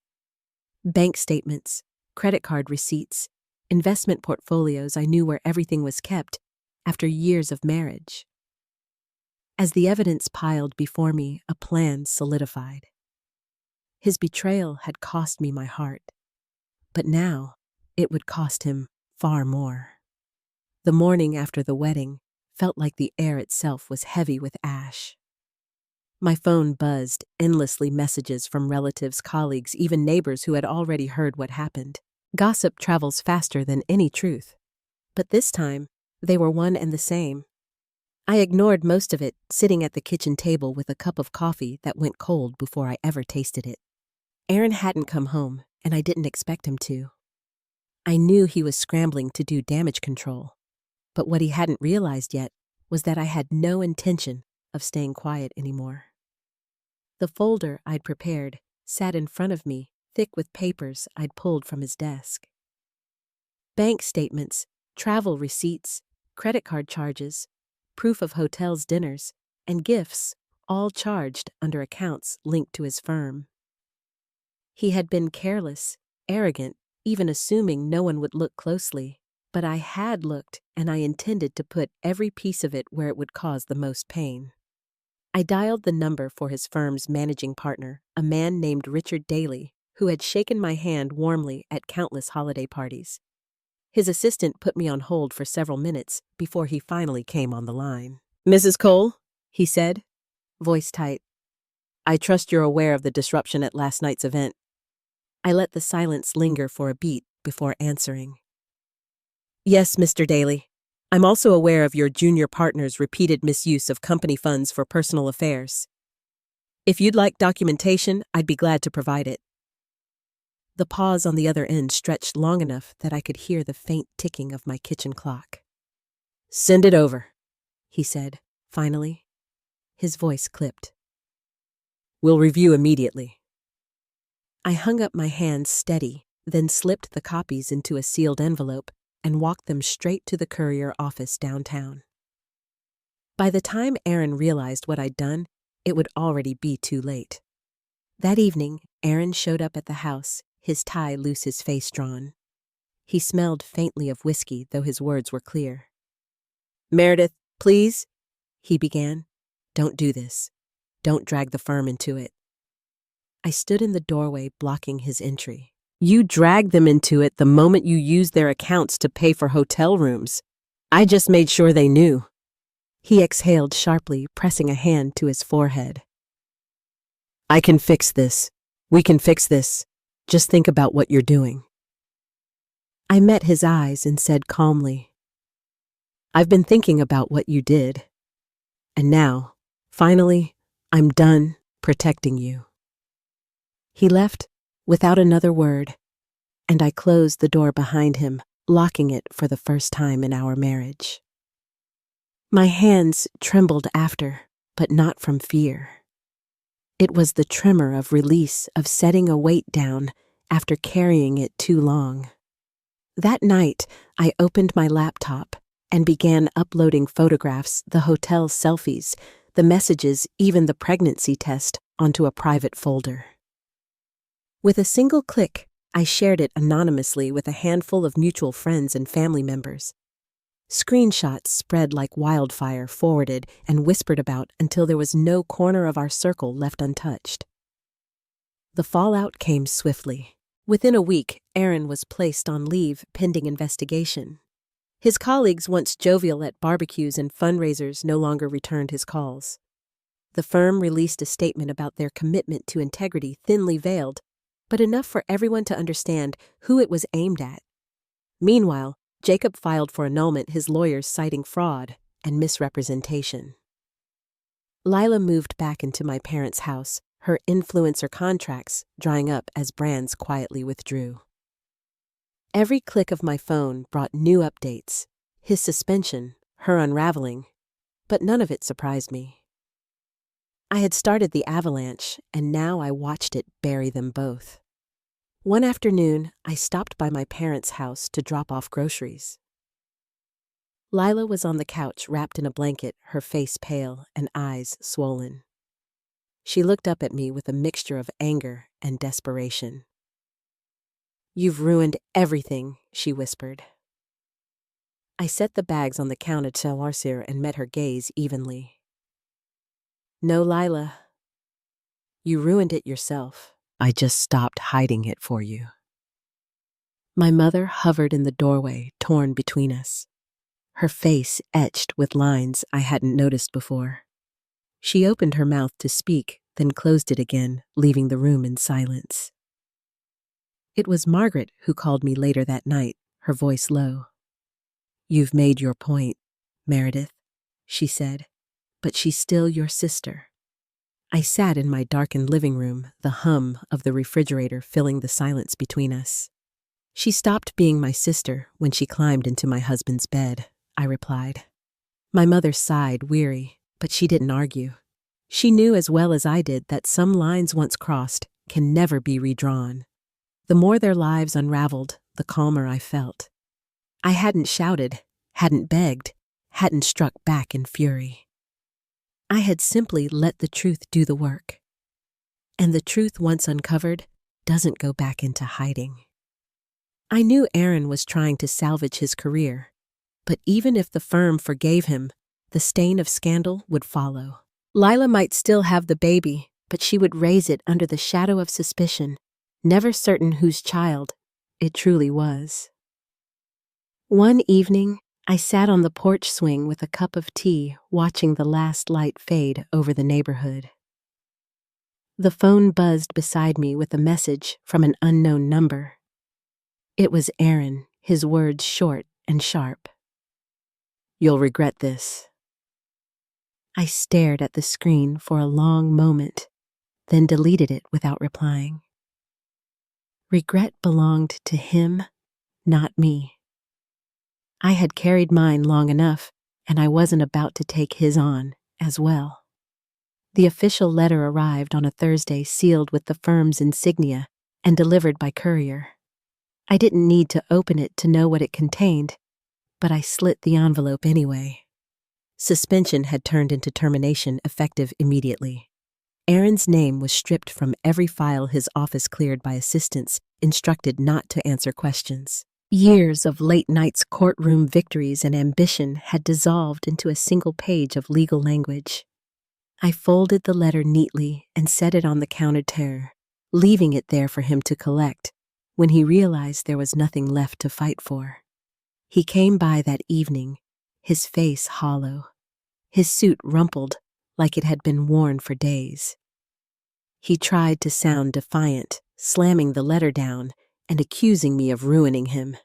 Bank statements, credit card receipts, investment portfolios. I knew where everything was kept after years of marriage. As the evidence piled before me, a plan solidified. His betrayal had cost me my heart, but now it would cost him far more. The morning after the wedding felt like the air itself was heavy with ash. My phone buzzed, endlessly messages from relatives, colleagues, even neighbors who had already heard what happened. Gossip travels faster than any truth. But this time, they were one and the same. I ignored most of it, sitting at the kitchen table with a cup of coffee that went cold before I ever tasted it. Aaron hadn't come home, and I didn't expect him to. I knew he was scrambling to do damage control, but what he hadn't realized yet was that I had no intention of staying quiet anymore. The folder I'd prepared sat in front of me, thick with papers I'd pulled from his desk. Bank statements, travel receipts, credit card charges, proof of hotels' dinners, and gifts, all charged under accounts linked to his firm. He had been careless, arrogant, even assuming no one would look closely, but I had looked, and I intended to put every piece of it where it would cause the most pain. I dialed the number for his firm's managing partner, a man named Richard Daly, who had shaken my hand warmly at countless holiday parties. His assistant put me on hold for several minutes before he finally came on the line. "Mrs. Cole," he said, voice tight. "I trust you're aware of the disruption at last night's event." I let the silence linger for a beat before answering. "Yes, Mr. Daly. I'm also aware of your junior partner's repeated misuse of company funds for personal affairs. If you'd like documentation, I'd be glad to provide it." The pause on the other end stretched long enough that I could hear the faint ticking of my kitchen clock. "Send it over," he said, finally. His voice clipped. "We'll review immediately." I hung up my hands steady, then slipped the copies into a sealed envelope and walked them straight to the courier office downtown. By the time Aaron realized what I'd done, it would already be too late. That evening, Aaron showed up at the house, his tie loose, his face drawn. He smelled faintly of whiskey, though his words were clear. "Meredith, please," he began. "Don't do this. Don't drag the firm into it." I stood in the doorway, blocking his entry. "You dragged them into it the moment you used their accounts to pay for hotel rooms. I just made sure they knew." He exhaled sharply, pressing a hand to his forehead. "I can fix this. We can fix this. Just think about what you're doing." I met his eyes and said calmly, "I've been thinking about what you did. And now, finally, I'm done protecting you." He left without another word, and I closed the door behind him, locking it for the first time in our marriage. My hands trembled after, but not from fear. It was the tremor of release, of setting a weight down after carrying it too long. That night, I opened my laptop and began uploading photographs, the hotel selfies, the messages, even the pregnancy test, onto a private folder. With a single click, I shared it anonymously with a handful of mutual friends and family members. Screenshots spread like wildfire, forwarded and whispered about until there was no corner of our circle left untouched. The fallout came swiftly. Within a week, Aaron was placed on leave pending investigation. His colleagues, once jovial at barbecues and fundraisers, no longer returned his calls. The firm released a statement about their commitment to integrity, thinly veiled, but enough for everyone to understand who it was aimed at. Meanwhile, Jacob filed for annulment, his lawyers citing fraud and misrepresentation. Lila moved back into my parents' house, her influencer contracts drying up as brands quietly withdrew. Every click of my phone brought new updates, his suspension, her unraveling, but none of it surprised me. I had started the avalanche, and now I watched it bury them both. One afternoon, I stopped by my parents' house to drop off groceries. Lila was on the couch, wrapped in a blanket, her face pale and eyes swollen. She looked up at me with a mixture of anger and desperation. "You've ruined everything," she whispered. I set the bags on the counter to Larsier and met her gaze evenly. "No, Lila. You ruined it yourself. I just stopped hiding it for you." My mother hovered in the doorway, torn between us, her face etched with lines I hadn't noticed before. She opened her mouth to speak, then closed it again, leaving the room in silence. It was Margaret who called me later that night, her voice low. "You've made your point, Meredith," she said, but she's still your sister. I sat in my darkened living room, the hum of the refrigerator filling the silence between us. She stopped being my sister when she climbed into my husband's bed, I replied. My mother sighed, weary, but she didn't argue. She knew as well as I did that some lines once crossed can never be redrawn. The more their lives unraveled, the calmer I felt. I hadn't shouted, hadn't begged, hadn't struck back in fury. I had simply let the truth do the work. And the truth, once uncovered, doesn't go back into hiding. I knew Aaron was trying to salvage his career, but even if the firm forgave him, the stain of scandal would follow. Lila might still have the baby, but she would raise it under the shadow of suspicion, never certain whose child it truly was. One evening, I sat on the porch swing with a cup of tea, watching the last light fade over the neighborhood. The phone buzzed beside me with a message from an unknown number. It was Aaron, his words short and sharp. "You'll regret this." I stared at the screen for a long moment, then deleted it without replying. Regret belonged to him, not me. I had carried mine long enough, and I wasn't about to take his on as well. The official letter arrived on a Thursday, sealed with the firm's insignia and delivered by courier. I didn't need to open it to know what it contained, but I slit the envelope anyway. Suspension had turned into termination, effective immediately. Aaron's name was stripped from every file his office cleared by assistants instructed not to answer questions. Years of late nights, courtroom victories, and ambition had dissolved into a single page of legal language. I folded the letter neatly and set it on the counter, leaving it there for him to collect when he realized there was nothing left to fight for. He came by that evening, his face hollow, his suit rumpled like it had been worn for days. He tried to sound defiant, slamming the letter down and accusing me of ruining him.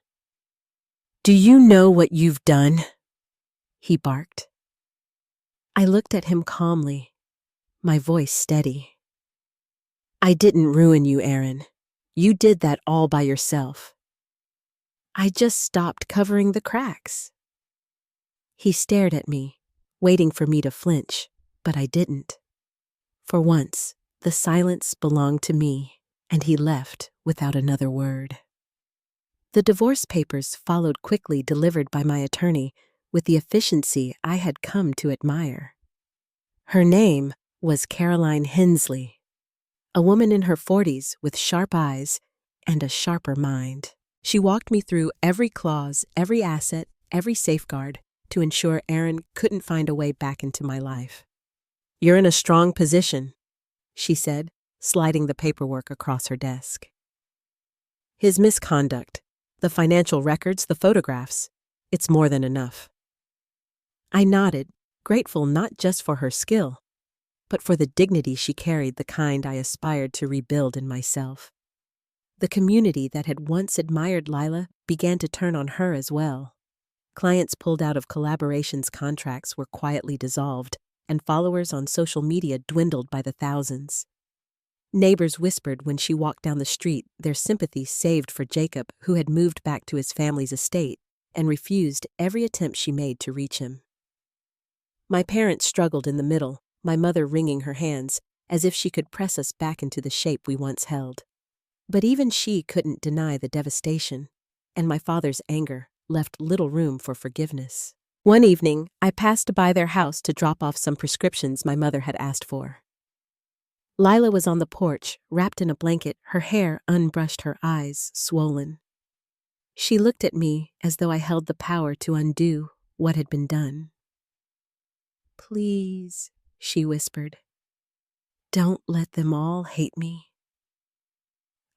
"Do you know what you've done?" he barked. I looked at him calmly, my voice steady. "I didn't ruin you, Aaron. You did that all by yourself. I just stopped covering the cracks." He stared at me, waiting for me to flinch, but I didn't. For once, the silence belonged to me, and he left without another word. The divorce papers followed quickly, delivered by my attorney with the efficiency I had come to admire. Her name was Caroline Hensley, a woman in her 40s with sharp eyes and a sharper mind. She walked me through every clause, every asset, every safeguard to ensure Aaron couldn't find a way back into my life. "You're in a strong position," she said, sliding the paperwork across her desk. "His misconduct, the financial records, the photographs, it's more than enough." I nodded, grateful not just for her skill, but for the dignity she carried, the kind I aspired to rebuild in myself. The community that had once admired Lila began to turn on her as well. Clients pulled out of collaborations, contracts were quietly dissolved, and followers on social media dwindled by the thousands. Neighbors whispered when she walked down the street, their sympathy saved for Jacob, who had moved back to his family's estate and refused every attempt she made to reach him. My parents struggled in the middle, my mother wringing her hands, as if she could press us back into the shape we once held. But even she couldn't deny the devastation, and my father's anger left little room for forgiveness. One evening, I passed by their house to drop off some prescriptions my mother had asked for. Lila was on the porch, wrapped in a blanket, her hair unbrushed, her eyes swollen. She looked at me as though I held the power to undo what had been done. "Please," she whispered, "don't let them all hate me."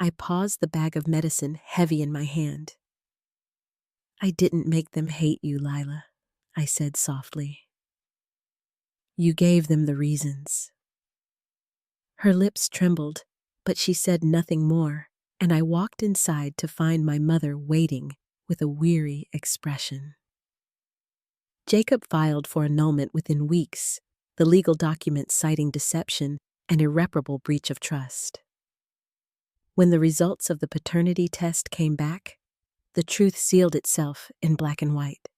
I paused, the bag of medicine heavy in my hand. "I didn't make them hate you, Lila," I said softly. "You gave them the reasons." Her lips trembled, but she said nothing more, and I walked inside to find my mother waiting with a weary expression. Jacob filed for annulment within weeks, the legal documents citing deception and irreparable breach of trust. When the results of the paternity test came back, the truth sealed itself in black and white.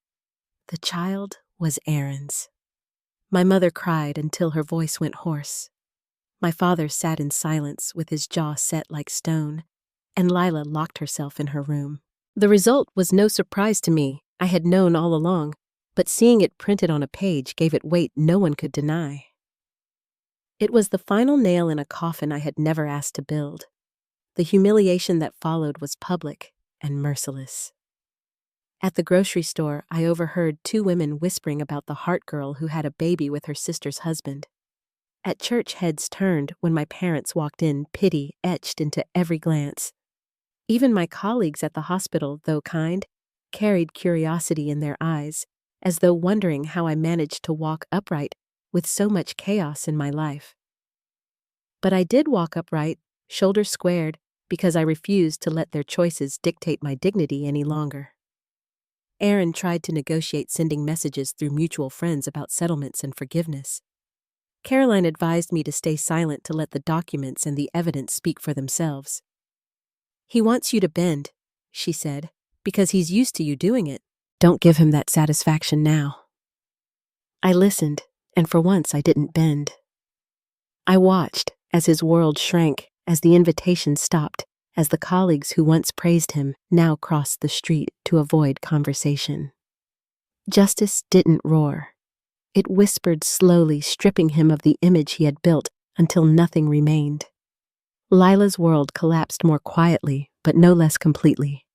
The child was Aaron's. My mother cried until her voice went hoarse. My father sat in silence with his jaw set like stone, and Lila locked herself in her room. The result was no surprise to me. I had known all along, but seeing it printed on a page gave it weight no one could deny. It was the final nail in a coffin I had never asked to build. The humiliation that followed was public and merciless. At the grocery store, I overheard two women whispering about the heart girl who had a baby with her sister's husband. At church, heads turned when my parents walked in, pity etched into every glance. Even my colleagues at the hospital, though kind, carried curiosity in their eyes, as though wondering how I managed to walk upright with so much chaos in my life. But I did walk upright, shoulders squared, because I refused to let their choices dictate my dignity any longer. Aaron tried to negotiate sending messages through mutual friends about settlements and forgiveness. Caroline advised me to stay silent to let the documents and the evidence speak for themselves. "He wants you to bend," she said, "because he's used to you doing it. Don't give him that satisfaction now." I listened, and for once I didn't bend. I watched as his world shrank, as the invitation stopped, as the colleagues who once praised him now crossed the street to avoid conversation. Justice didn't roar. It whispered slowly, stripping him of the image he had built until nothing remained. Lila's world collapsed more quietly, but no less completely.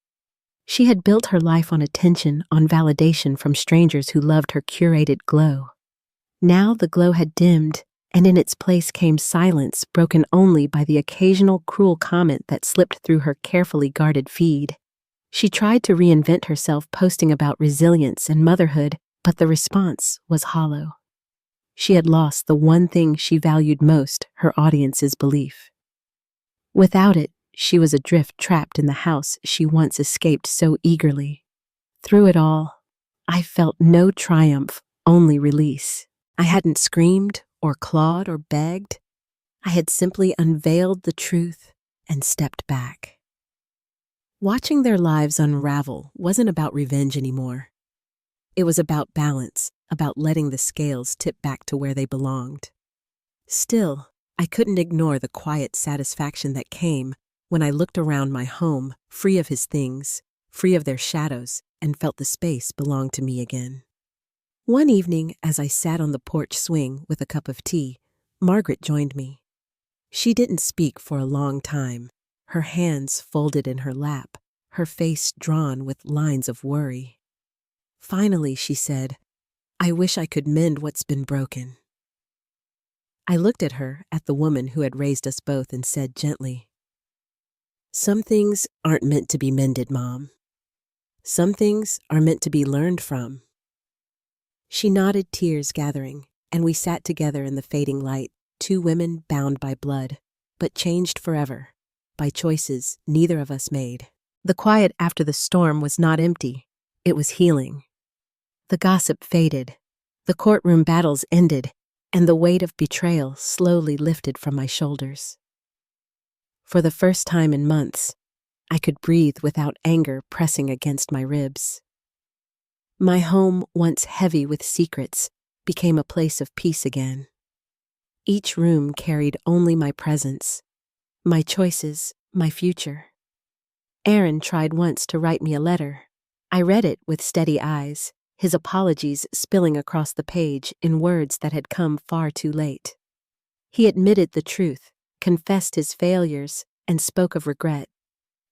She had built her life on attention, on validation from strangers who loved her curated glow. Now the glow had dimmed, and in its place came silence, broken only by the occasional cruel comment that slipped through her carefully guarded feed. She tried to reinvent herself, posting about resilience and motherhood, but the response was hollow. She had lost the one thing she valued most, her audience's belief. Without it, she was adrift, trapped in the house she once escaped so eagerly. Through it all, I felt no triumph, only release. I hadn't screamed or clawed or begged. I had simply unveiled the truth and stepped back. Watching their lives unravel wasn't about revenge anymore. It was about balance, about letting the scales tip back to where they belonged. Still, I couldn't ignore the quiet satisfaction that came when I looked around my home, free of his things, free of their shadows, and felt the space belonged to me again. One evening, as I sat on the porch swing with a cup of tea, Margaret joined me. She didn't speak for a long time, her hands folded in her lap, her face drawn with lines of worry. Finally, she said, "I wish I could mend what's been broken." I looked at her, at the woman who had raised us both, and said gently, "Some things aren't meant to be mended, Mom. Some things are meant to be learned from." She nodded, tears gathering, and we sat together in the fading light, two women bound by blood, but changed forever, by choices neither of us made. The quiet after the storm was not empty, it was healing. The gossip faded, the courtroom battles ended, and the weight of betrayal slowly lifted from my shoulders. For the first time in months, I could breathe without anger pressing against my ribs. My home, once heavy with secrets, became a place of peace again. Each room carried only my presence, my choices, my future. Aaron tried once to write me a letter. I read it with steady eyes, his apologies spilling across the page in words that had come far too late. He admitted the truth, confessed his failures, and spoke of regret.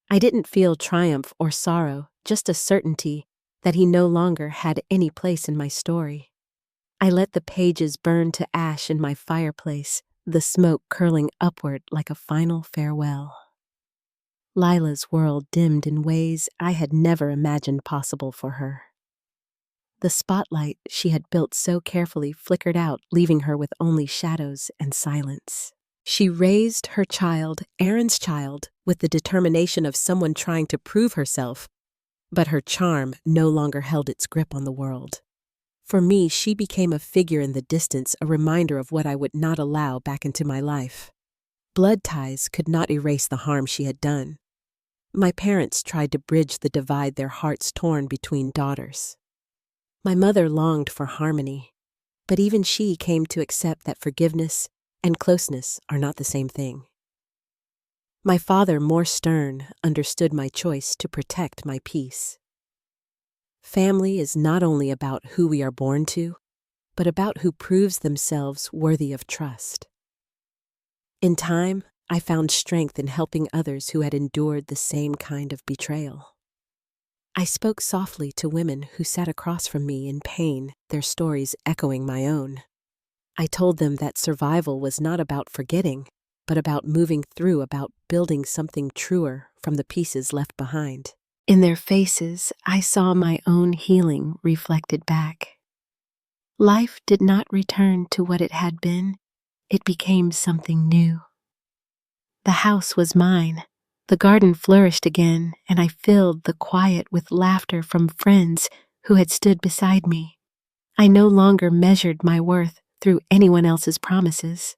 I didn't feel triumph or sorrow, just a certainty that he no longer had any place in my story. I let the pages burn to ash in my fireplace, the smoke curling upward like a final farewell. Lila's world dimmed in ways I had never imagined possible for her. The spotlight she had built so carefully flickered out, leaving her with only shadows and silence. She raised her child, Aaron's child, with the determination of someone trying to prove herself, but her charm no longer held its grip on the world. For me, she became a figure in the distance, a reminder of what I would not allow back into my life. Blood ties could not erase the harm she had done. My parents tried to bridge the divide, their hearts torn between daughters. My mother longed for harmony, but even she came to accept that forgiveness and closeness are not the same thing. My father, more stern, understood my choice to protect my peace. Family is not only about who we are born to, but about who proves themselves worthy of trust. In time, I found strength in helping others who had endured the same kind of betrayal. I spoke softly to women who sat across from me in pain, their stories echoing my own. I told them that survival was not about forgetting, but about moving through, about building something truer from the pieces left behind. In their faces, I saw my own healing reflected back. Life did not return to what it had been. It became something new. The house was mine. The garden flourished again, and I filled the quiet with laughter from friends who had stood beside me. I no longer measured my worth through anyone else's promises.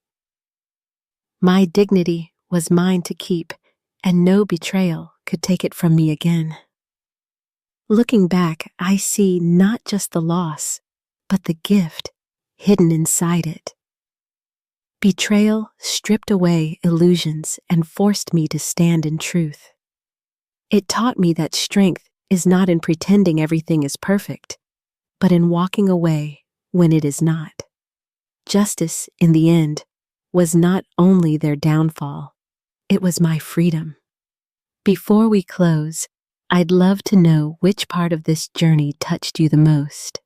My dignity was mine to keep, and no betrayal could take it from me again. Looking back, I see not just the loss, but the gift hidden inside it. Betrayal stripped away illusions and forced me to stand in truth. It taught me that strength is not in pretending everything is perfect, but in walking away when it is not. Justice, in the end, was not only their downfall, it was my freedom. Before we close, I'd love to know which part of this journey touched you the most.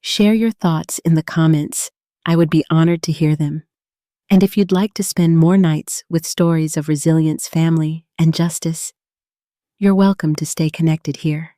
Share your thoughts in the comments. I would be honored to hear them. And if you'd like to spend more nights with stories of resilience, family, and justice, you're welcome to stay connected here.